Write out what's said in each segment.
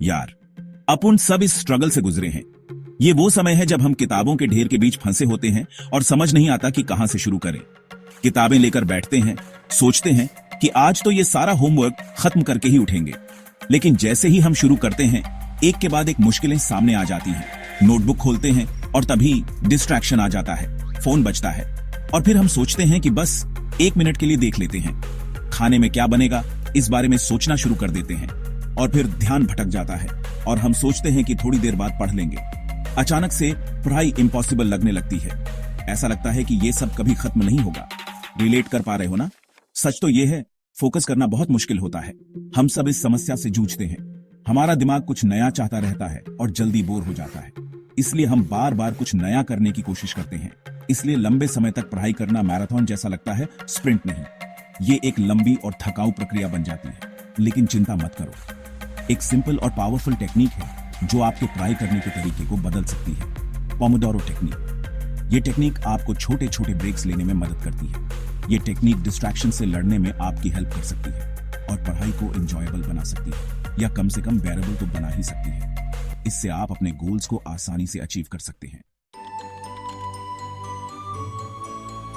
यार, अपन सब इस स्ट्रगल से गुजरे हैं। ये वो समय है जब हम किताबों के ढेर के बीच फंसे होते हैं और समझ नहीं आता कि कहां से शुरू करें। किताबें लेकर बैठते हैं, सोचते हैं कि आज तो ये सारा होमवर्क खत्म करके ही उठेंगे। लेकिन जैसे ही हम शुरू करते हैं, एक के बाद एक मुश्किलें सामने आ जाती हैं। नोटबुक खोलते हैं और तभी डिस्ट्रैक्शन आ जाता है, फोन बजता है और फिर हम सोचते हैं कि बस 1 मिनट के लिए देख लेते हैं। खाने में क्या बनेगा इस बारे में सोचना शुरू कर देते हैं और फिर ध्यान भटक जाता है और हम सोचते हैं कि थोड़ी देर बाद पढ़ लेंगे। अचानक से पढ़ाई इम्पॉसिबल लगने लगती है। ऐसा लगता है कि ये सब कभी खत्म नहीं होगा। रिलेट कर पा रहे हो ना? सच तो ये है, फोकस करना बहुत मुश्किल होता है। हम सब इस समस्या से जूझते हैं। हमारा दिमाग कुछ नया चाहता रहता है और जल्दी बोर हो जाता है। इसलिए हम बार बार कुछ नया करने की कोशिश करते हैं। इसलिए लंबे समय तक पढ़ाई करना मैराथन जैसा लगता है, स्प्रिंट नहीं। ये एक लंबी और थकाऊ प्रक्रिया बन जाती है। लेकिन चिंता मत करो, एक सिंपल और पावरफुल टेक्निक है जो आपके पढ़ाई करने के तरीके को बदल सकती है। Pomodoro technique. ये टेक्निक आपको छोटे छोटे ब्रेक्स लेने में मदद करती है। ये टेक्निक डिस्ट्रैक्शन से लड़ने में आपकी हेल्प कर सकती है और पढ़ाई को एंजॉयबल बना सकती है, या कम से कम बेरेबल तो बना ही सकती है। इससे आप अपने गोल्स को आसानी से अचीव कर सकते हैं।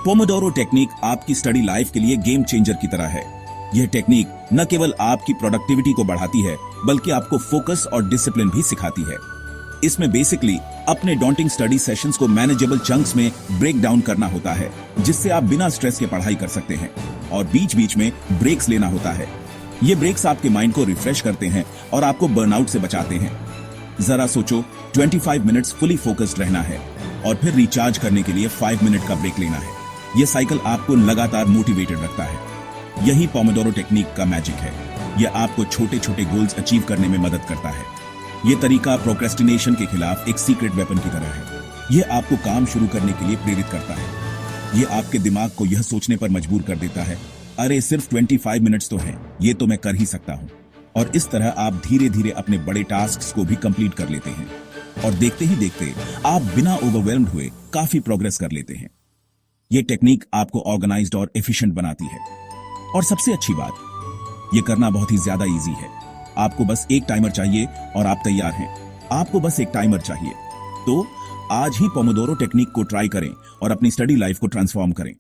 पोमोडोरो टेक्निक आपकी स्टडी लाइफ के लिए गेम चेंजर की तरह है। यह टेक्निक न केवल आपकी प्रोडक्टिविटी को बढ़ाती है, बल्कि आपको फोकस और डिसिप्लिन भी सिखाती है। इसमें बेसिकली अपने डॉन्टिंग स्टडी सेशंस को मैनेजेबल चंक्स में ब्रेक डाउन करना होता है, जिससे आप बिना स्ट्रेस के पढ़ाई कर सकते हैं। और बीच बीच में ब्रेक्स लेना होता है। ये ब्रेक्स आपके माइंड को रिफ्रेश करते हैं और आपको बर्नआउट से बचाते हैं। जरा सोचो, 25 मिनट्स फुली फोकस्ड रहना है और फिर रिचार्ज करने के लिए 5 मिनट का ब्रेक लेना है। यह साइकिल आपको लगातार मोटिवेटेड रखता है। यही पोमोडोरो टेक्निक का मैजिक है। यह आपको छोटे छोटे गोल्स अचीव करने में मदद करता है। यह तरीका प्रोक्रेस्टिनेशन के खिलाफ एक सीक्रेट वेपन की तरह है। यह आपको काम शुरू करने के लिए प्रेरित करता है। यह आपके दिमाग को यह सोचने पर मजबूर कर देता है, अरे सिर्फ 25 मिनट्स तो है, ये तो मैं कर ही सकता हूं। और इस तरह आप धीरे धीरे अपने बड़े टास्क को भी कंप्लीट कर लेते हैं और देखते ही देखते आप बिना ओवरवेल्म्ड हुए काफी प्रोग्रेस कर लेते हैं। यह टेक्निक आपको ऑर्गेनाइज्ड और एफिशिएंट बनाती है। और सबसे अच्छी बात, यह करना बहुत ही ज्यादा इजी है। आपको बस एक टाइमर चाहिए और आप तैयार हैं। आपको बस एक टाइमर चाहिए। तो आज ही पोमोडोरो टेक्निक को ट्राई करें और अपनी स्टडी लाइफ को ट्रांसफॉर्म करें।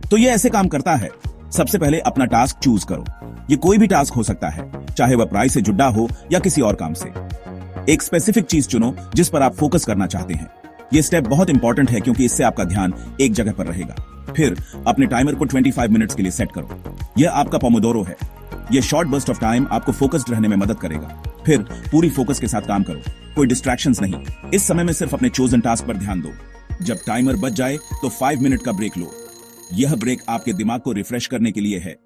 तो यह ऐसे काम करता है। सबसे पहले अपना टास्क चूज करो। यह कोई भी टास्क हो सकता है, चाहे वह पढ़ाई से जुड़ा हो या किसी और काम से। एक स्पेसिफिक चीज चुनो जिस पर आप फोकस करना चाहते हैं। यह स्टेप बहुत इंपॉर्टेंट है क्योंकि इससे आपका ध्यान एक जगह पर रहेगा। फिर अपने टाइमर को 25 मिनट्स के लिए सेट करो। यह आपका पोमोडोरो है। यह शॉर्ट बर्स्ट ऑफ टाइम आपको फोकस्ड रहने में मदद करेगा। फिर पूरी फोकस के साथ काम करो, कोई डिस्ट्रैक्शंस नहीं। इस समय में सिर्फ अपने चोजन टास्क पर ध्यान दो। जब टाइमर बच जाए तो 5 मिनट का ब्रेक लो। यह ब्रेक आपके दिमाग को रिफ्रेश करने के लिए है।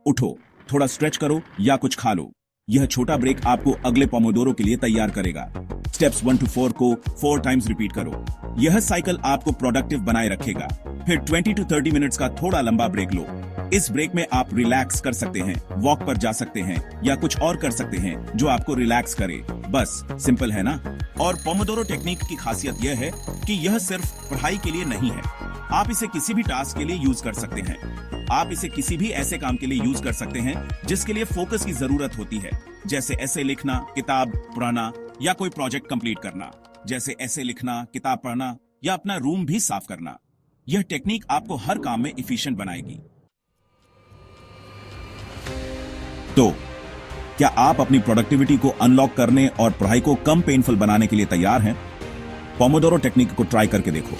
उठो, थोड़ा स्ट्रेच करो या कुछ खा लो। यह छोटा ब्रेक आपको अगले पोमोडोरो के लिए तैयार करेगा। स्टेप्स 1 to 4 को 4 टाइम्स रिपीट करो। यह साइकिल आपको प्रोडक्टिव बनाए रखेगा। फिर 20 to 30 मिनट्स का थोड़ा लंबा ब्रेक लो। इस ब्रेक में आप रिलैक्स कर सकते हैं, वॉक पर जा सकते हैं या कुछ और कर सकते हैं जो आपको रिलैक्स करे। बस सिंपल है ना? और पोमोडोरो टेक्निक की खासियत यह है कि यह सिर्फ पढ़ाई के लिए नहीं है। आप इसे किसी भी टास्क के लिए यूज कर सकते हैं। आप इसे किसी भी ऐसे काम के लिए यूज कर सकते हैं जिसके लिए फोकस की जरूरत होती है, जैसे ऐसे लिखना, किताब पढ़ना या कोई प्रोजेक्ट कंप्लीट करना। जैसे ऐसे लिखना, किताब पढ़ना या अपना रूम भी साफ करना। यह टेक्निक आपको हर काम में एफिशिएंट बनाएगी। तो क्या आप अपनी प्रोडक्टिविटी को अनलॉक करने और पढ़ाई को कम पेनफुल बनाने के लिए तैयार हैं? पोमोडोरो टेक्निक को ट्राई करके देखो।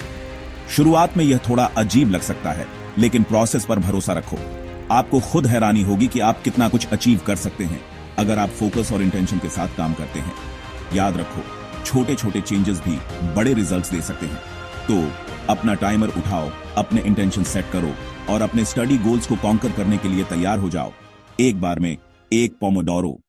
शुरुआत में यह थोड़ा अजीब लग सकता है, लेकिन प्रोसेस पर भरोसा रखो। आपको खुद हैरानी होगी कि आप कितना कुछ अचीव कर सकते हैं अगर आप फोकस और इंटेंशन के साथ काम करते हैं। याद रखो, छोटे छोटे चेंजेस भी बड़े रिजल्ट्स दे सकते हैं। तो अपना टाइमर उठाओ, अपने इंटेंशन सेट करो और अपने स्टडी गोल्स को कॉन्कर करने के लिए तैयार हो जाओ। एक बार में एक पोमोडोरो।